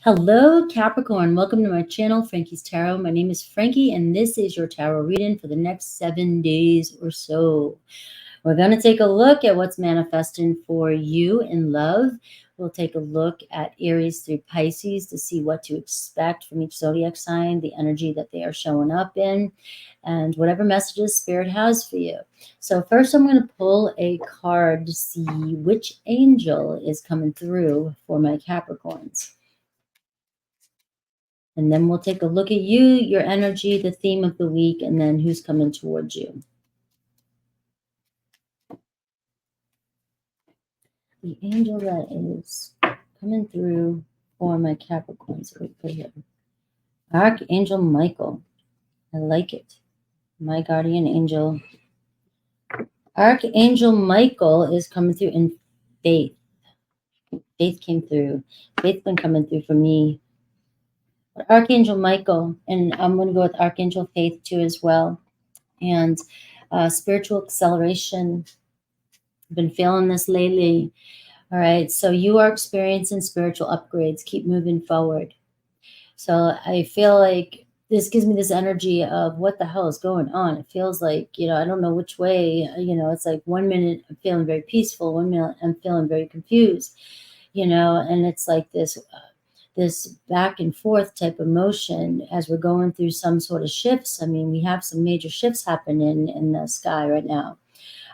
Hello, Capricorn. Welcome to my channel, Frankie's Tarot. My name is Frankie, and this is your tarot reading for the next 7 days or so. We're going to take a look at what's manifesting for you in love. We'll take a look at Aries through Pisces to see what to expect from each zodiac sign, the energy that they are showing up in, and whatever messages Spirit has for you. So first I'm going to pull a card to see which angel is coming through for my Capricorns. And then we'll take a look at you, your energy, the theme of the week, and then who's coming towards you. The angel that is coming through for my Capricorns. Right here. Archangel Michael. I like it. My guardian angel. Archangel Michael is coming through in faith. Faith came through. Faith's been coming through for me. But Archangel Michael, and I'm going to go with Archangel Faith too as well. And spiritual acceleration. I've been feeling this lately. All right, so you are experiencing spiritual upgrades. Keep moving forward. So I feel like this gives me this energy of what the hell is going on. It feels like, I don't know which way, it's like 1 minute I'm feeling very peaceful, 1 minute I'm feeling very confused, and it's like this back and forth type of motion as we're going through some sort of shifts. I mean, we have some major shifts happening in the sky right now.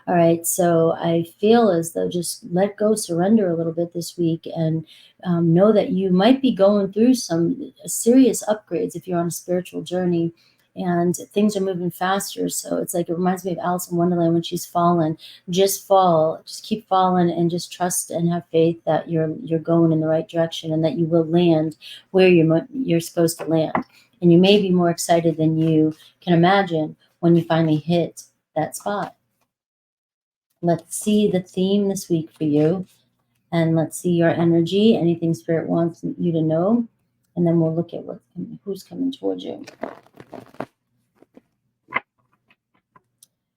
All right, so I feel as though just let go, surrender a little bit this week, and know that you might be going through some serious upgrades if you're on a spiritual journey and things are moving faster. So it's like, it reminds me of Alice in Wonderland when she's fallen. Just fall, just keep falling, and just trust and have faith that you're going in the right direction and that you will land where you're supposed to land. And you may be more excited than you can imagine when you finally hit that spot. Let's see the theme this week for you. And let's see your energy, anything Spirit wants you to know. And then we'll look at who's coming towards you.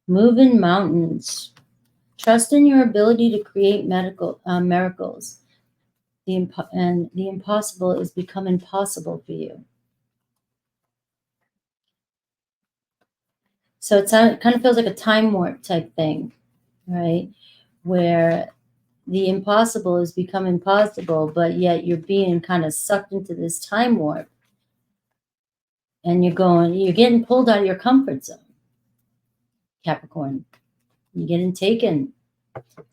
Moving mountains. Trust in your ability to create miracles. The impossible is becoming possible for you. So it kind of feels like a time warp type thing, right? Where the impossible is becoming possible, but yet you're being kind of sucked into this time warp. And you're getting pulled out of your comfort zone, Capricorn. You're getting taken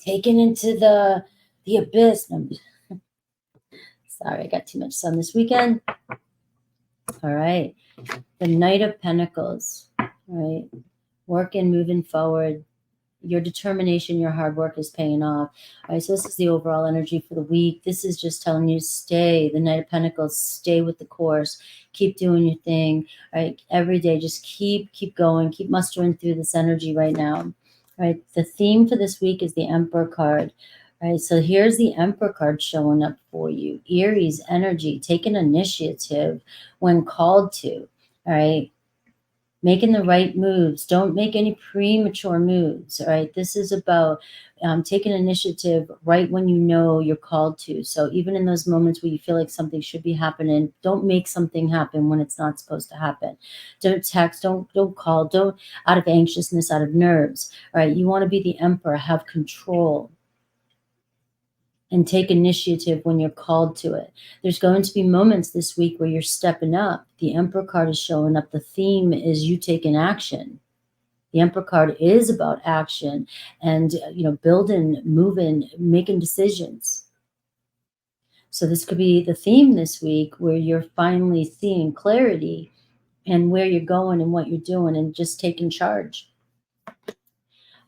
into the abyss. Sorry, I got too much sun this weekend. All right. The Knight of Pentacles, right? Working, moving forward. Your determination, your hard work is paying off. All right, so this is the overall energy for the week. This is just telling you to stay. The Knight of Pentacles, stay with the course. Keep doing your thing. All right, every day, just keep going. Keep mustering through this energy right now. All right, the theme for this week is the Emperor card. All right, so here's the Emperor card showing up for you. Aries energy, take an initiative when called to. All right. Making the right moves. Don't make any premature moves, all right? This is about taking initiative right when you know you're called to. So even in those moments where you feel like something should be happening, don't make something happen when it's not supposed to happen. Don't text, don't call, don't out of anxiousness, out of nerves, all right? You want to be the emperor, have control, and take initiative when you're called to it. There's going to be moments this week where you're stepping up. The Emperor card is showing up. The theme is you taking action. The Emperor card is about action and, building, moving, making decisions. So this could be the theme this week where you're finally seeing clarity and where you're going and what you're doing and just taking charge.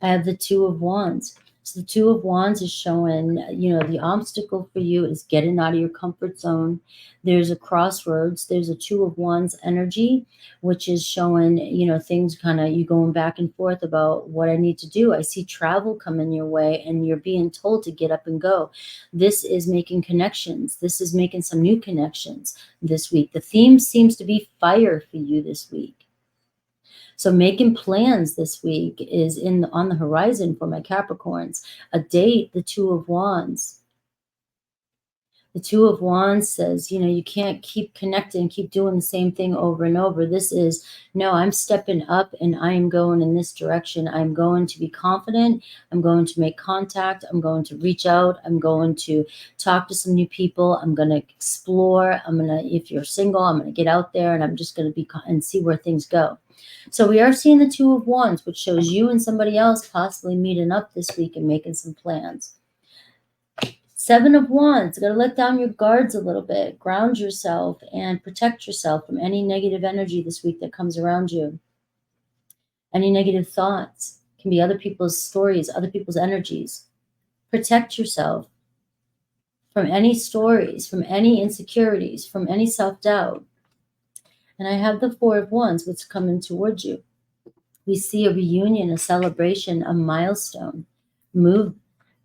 I have the Two of Wands. So the Two of Wands is showing, the obstacle for you is getting out of your comfort zone. There's a crossroads. There's a Two of Wands energy, which is showing, things kind of you going back and forth about what I need to do. I see travel coming your way and you're being told to get up and go. This is making connections. This is making some new connections this week. The theme seems to be fire for you this week. So making plans this week is on the horizon for my Capricorns. A date, the Two of Wands. The Two of Wands says, you know, you can't keep connecting, keep doing the same thing over and over. This is, no, I'm stepping up and I am going in this direction. I'm going to be confident. I'm going to make contact. I'm going to reach out. I'm going to talk to some new people. I'm going to explore. I'm going to, if you're single, I'm going to get out there and I'm just going to be and see where things go. So we are seeing the Two of Wands, which shows you and somebody else possibly meeting up this week and making some plans. Seven of Wands, got to let down your guards a little bit, ground yourself and protect yourself from any negative energy this week that comes around you. Any negative thoughts, can be other people's stories, other people's energies. Protect yourself from any stories, from any insecurities, from any self-doubt. And I have the Four of Wands, what's coming towards you. We see a reunion, a celebration, a milestone, move,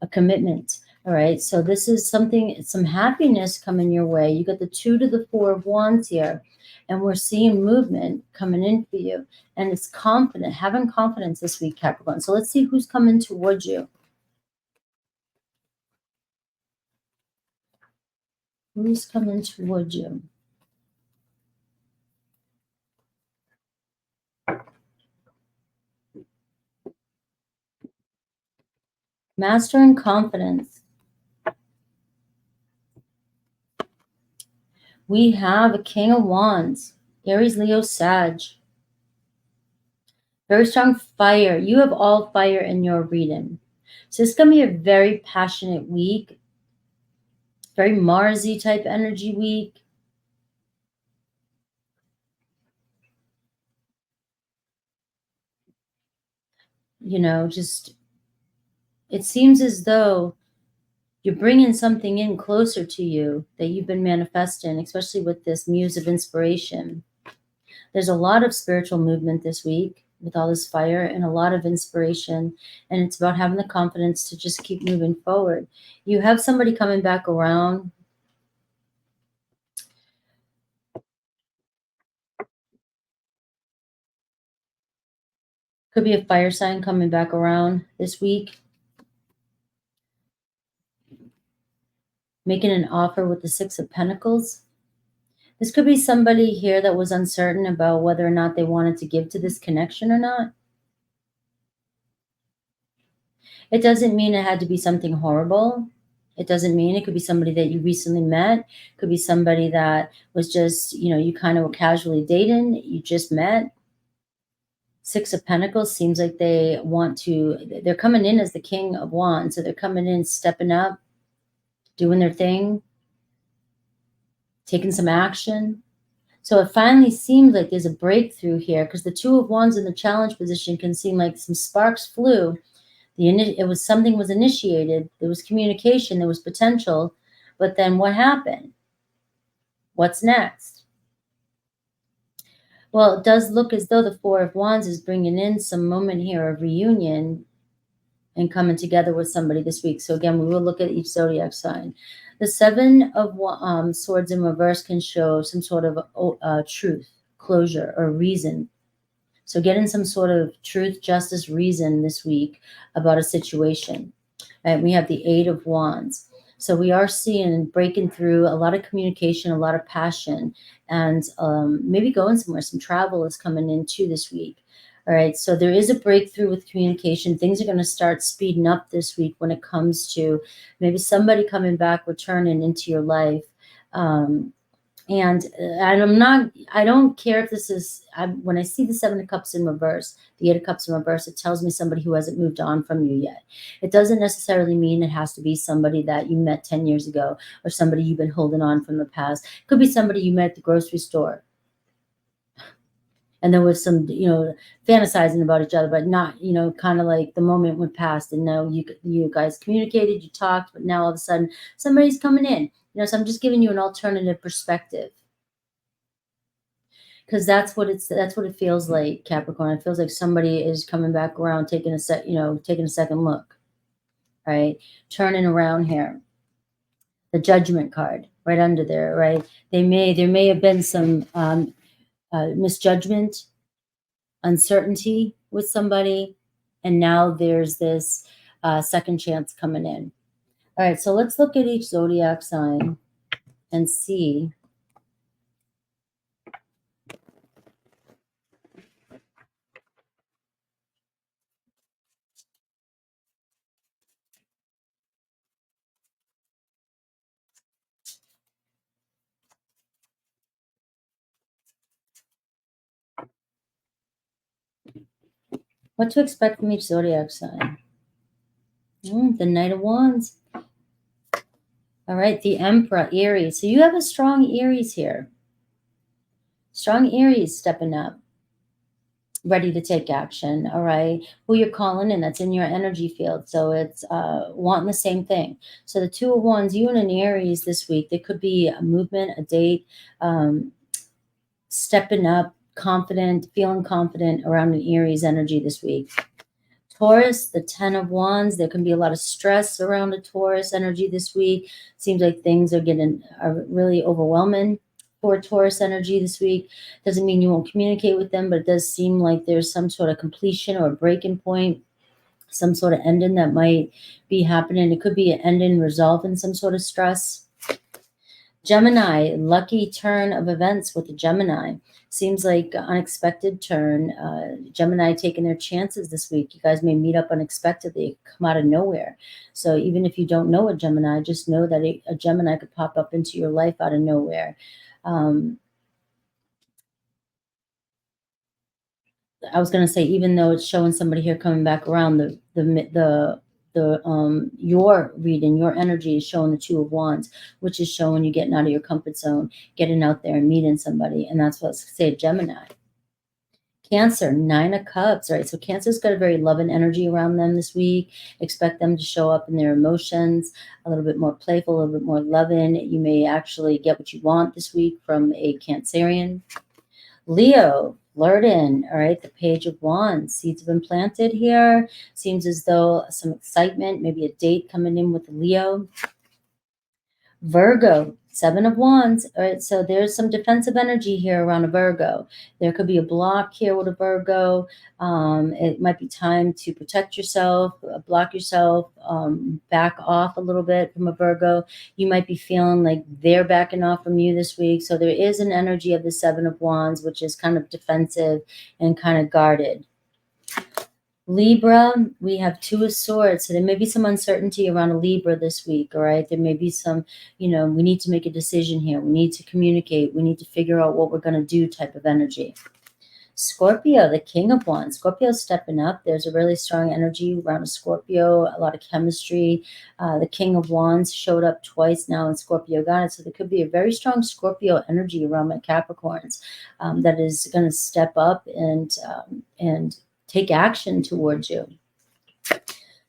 a commitment. All right, so this is something, some happiness coming your way. You got the Two to the Four of Wands here, and we're seeing movement coming in for you. And it's confident, having confidence this week, Capricorn. So let's see who's coming towards you. Who's coming towards you? Master and confidence. We have a King of Wands, Aries, Leo, Sag. Very strong fire. You have all fire in your reading. So it's going to be a very passionate week, very Marsy type energy week. You know, just, it seems as though you're bringing something in closer to you that you've been manifesting, especially with this muse of inspiration. There's a lot of spiritual movement this week with all this fire and a lot of inspiration. And it's about having the confidence to just keep moving forward. You have somebody coming back around. Could be a fire sign coming back around this week. Making an offer with the Six of Pentacles. This could be somebody here that was uncertain about whether or not they wanted to give to this connection or not. It doesn't mean it had to be something horrible. It doesn't mean, it could be somebody that you recently met. It could be somebody that was just, you know, you kind of were casually dating, you just met. Six of Pentacles seems like they want to, they're coming in as the King of Wands. So they're coming in, stepping up, doing their thing, taking some action. So it finally seems like there's a breakthrough here, because the Two of Wands in the challenge position can seem like some sparks flew. It was something was initiated. There was communication. There was potential. But then what happened? What's next? Well, it does look as though the Four of Wands is bringing in some moment here of reunion and coming together with somebody this week. So again, we will look at each zodiac sign. The Seven of Swords in reverse can show some sort of truth, closure, or reason. So getting some sort of truth, justice, reason this week about a situation. And we have the Eight of Wands. So we are seeing breaking through a lot of communication, a lot of passion, and maybe going somewhere. Some travel is coming in too this week. All right, so there is a breakthrough with communication. Things are going to start speeding up this week when it comes to maybe somebody coming back, returning into your life. And I don't care if this is, when I see the Seven of Cups in reverse, the Eight of Cups in reverse, it tells me somebody who hasn't moved on from you yet. It doesn't necessarily mean it has to be somebody that you met 10 years ago or somebody you've been holding on from the past. It could be somebody you met at the grocery store. And there was some, fantasizing about each other, but not, kind of like the moment went past and now you guys communicated, you talked, but now all of a sudden somebody's coming in. So I'm just giving you an alternative perspective. Because that's what it feels like, Capricorn. It feels like somebody is coming back around, taking a second look, right? Turning around here. The Judgment card right under there, right? There may have been some misjudgment, uncertainty with somebody, and now there's this second chance coming in. All right, so let's look at each zodiac sign. and see what to expect from each zodiac sign. The Knight of Wands. All right, the Emperor, Aries. So you have a strong Aries here. Strong Aries stepping up, ready to take action. All right, who you're calling in, that's in your energy field. So it's wanting the same thing. So the Two of Wands, you and an Aries this week, there could be a movement, a date, stepping up, confident, feeling confident around an Aries energy this week. Taurus, the 10 of Wands, there can be a lot of stress around a Taurus energy this week. Seems like things are really overwhelming for Taurus energy this week. Doesn't mean you won't communicate with them, but it does seem like there's some sort of completion or a breaking point, some sort of ending that might be happening. It could be an ending resolving some sort of stress. Gemini, lucky turn of events with the Gemini. Seems like an unexpected turn. Gemini taking their chances this week. You guys may meet up unexpectedly, come out of nowhere. So even if you don't know a Gemini, just know that a Gemini could pop up into your life out of nowhere. I was going to say, even though it's showing somebody here coming back around, your reading, your energy is showing the Two of Wands, which is showing you getting out of your comfort zone, getting out there and meeting somebody. And that's what I was going to say, Gemini. Cancer, 9 of Cups, right? So Cancer's got a very loving energy around them this week. Expect them to show up in their emotions, a little bit more playful, a little bit more loving. You may actually get what you want this week from a Cancerian. Leo, flirting, all right, the Page of Wands. Seeds have been planted here. Seems as though some excitement, maybe a date coming in with Leo. Virgo, 7 of Wands. All right, so there's some defensive energy here around a Virgo. There could be a block here with a Virgo. It might be time to protect yourself, block yourself, back off a little bit from a Virgo. You might be feeling like they're backing off from you this week. So there is an energy of the 7 of Wands, which is kind of defensive and kind of guarded. Libra, we have 2 of Swords. So there may be some uncertainty around a Libra this week, all right? There may be some, we need to make a decision here. We need to communicate. We need to figure out what we're going to do type of energy. Scorpio, the King of Wands. Scorpio's stepping up. There's a really strong energy around a Scorpio, a lot of chemistry. The King of Wands showed up twice now, and Scorpio got it. So there could be a very strong Scorpio energy around my Capricorns that is going to step up and take action towards you.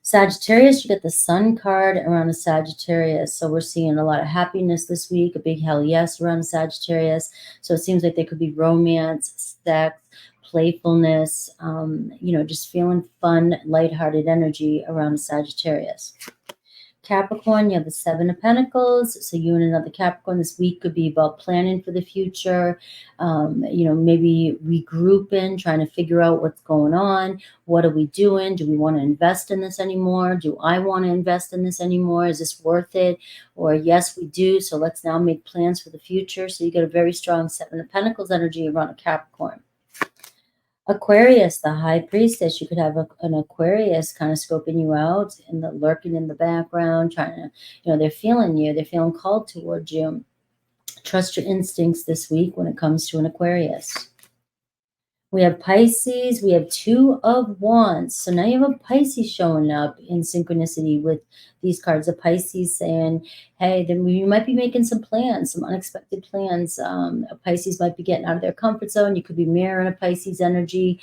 Sagittarius, you get the Sun card around a Sagittarius. So we're seeing a lot of happiness this week, a big hell yes around a Sagittarius. So it seems like there could be romance, sex, playfulness, just feeling fun, lighthearted energy around a Sagittarius. Capricorn, you have the 7 of Pentacles. So you and another Capricorn this week could be about planning for the future, maybe regrouping, trying to figure out what's going on. What are we doing? Do we want to invest in this anymore? Do I want to invest in this anymore? Is this worth it? Or yes, we do. So let's now make plans for the future. So you get a very strong 7 of Pentacles energy around a Capricorn. Aquarius, the High Priestess. You could have an Aquarius kind of scoping you out and lurking in the background, trying to, they're feeling you. They're feeling called towards you. Trust your instincts this week when it comes to an Aquarius. We have Pisces. We have 2 of Wands. So now you have a Pisces showing up in synchronicity with these cards. A Pisces saying, hey, then you might be making some plans, some unexpected plans. A Pisces might be getting out of their comfort zone. You could be mirroring a Pisces energy.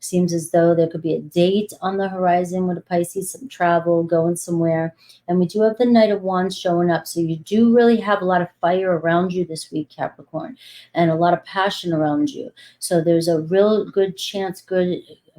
Seems as though there could be a date on the horizon with a Pisces, some travel, going somewhere. And we do have the Knight of Wands showing up. So you do really have a lot of fire around you this week, Capricorn, and a lot of passion around you. So there's a real good chance,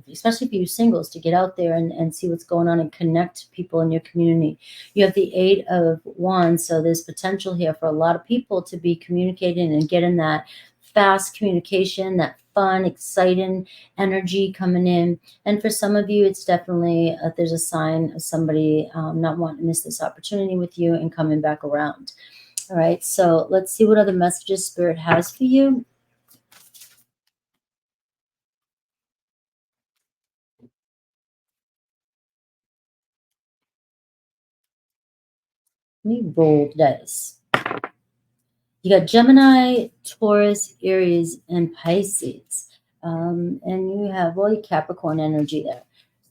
especially for you singles, to get out there and see what's going on and connect people in your community. You have the 8 of Wands. So there's potential here for a lot of people to be communicating and getting that fast communication, that fun, exciting energy coming in. And for some of you, it's definitely, there's a sign of somebody not wanting to miss this opportunity with you and coming back around. All right, so let's see what other messages Spirit has for you. Let me roll the dice. You got Gemini, Taurus, Aries, and Pisces. And you have, well, your Capricorn energy there.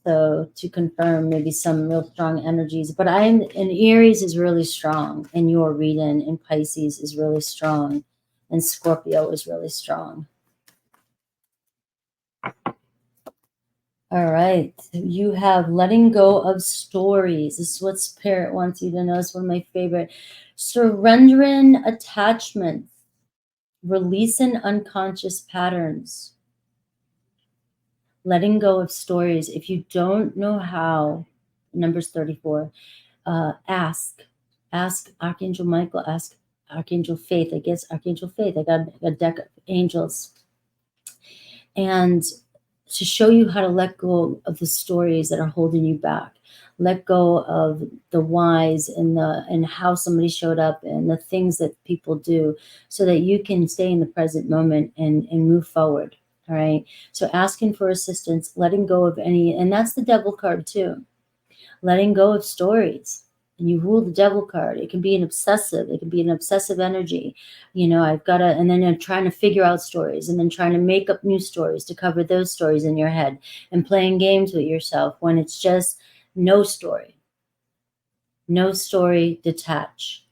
So to confirm maybe some real strong energies. But and Aries is really strong, and your reading, and Pisces is really strong, and Scorpio is really strong. All right. You have letting go of stories. This is what Spirit wants you to know. It's one of my favorite. Surrendering attachments. Releasing unconscious patterns. Letting go of stories. If you don't know how, numbers 34, ask Archangel Michael, ask Archangel Faith. I guess Archangel Faith. I got a deck of angels. And to show you how to let go of the stories that are holding you back. Let go of the whys and how somebody showed up and the things that people do, so that you can stay in the present moment and move forward. All right. So asking for assistance, letting go of any, and that's the devil card too. Letting go of stories. And you rule the devil card. It can be an obsessive. It can be an obsessive energy. You know, I've got to, and then you're trying to figure out stories, and then trying to make up new stories to cover those stories in your head, and playing games with yourself when it's just no story. No story, detach.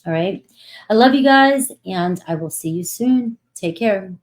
All right. I love you guys, and I will see you soon. Take care.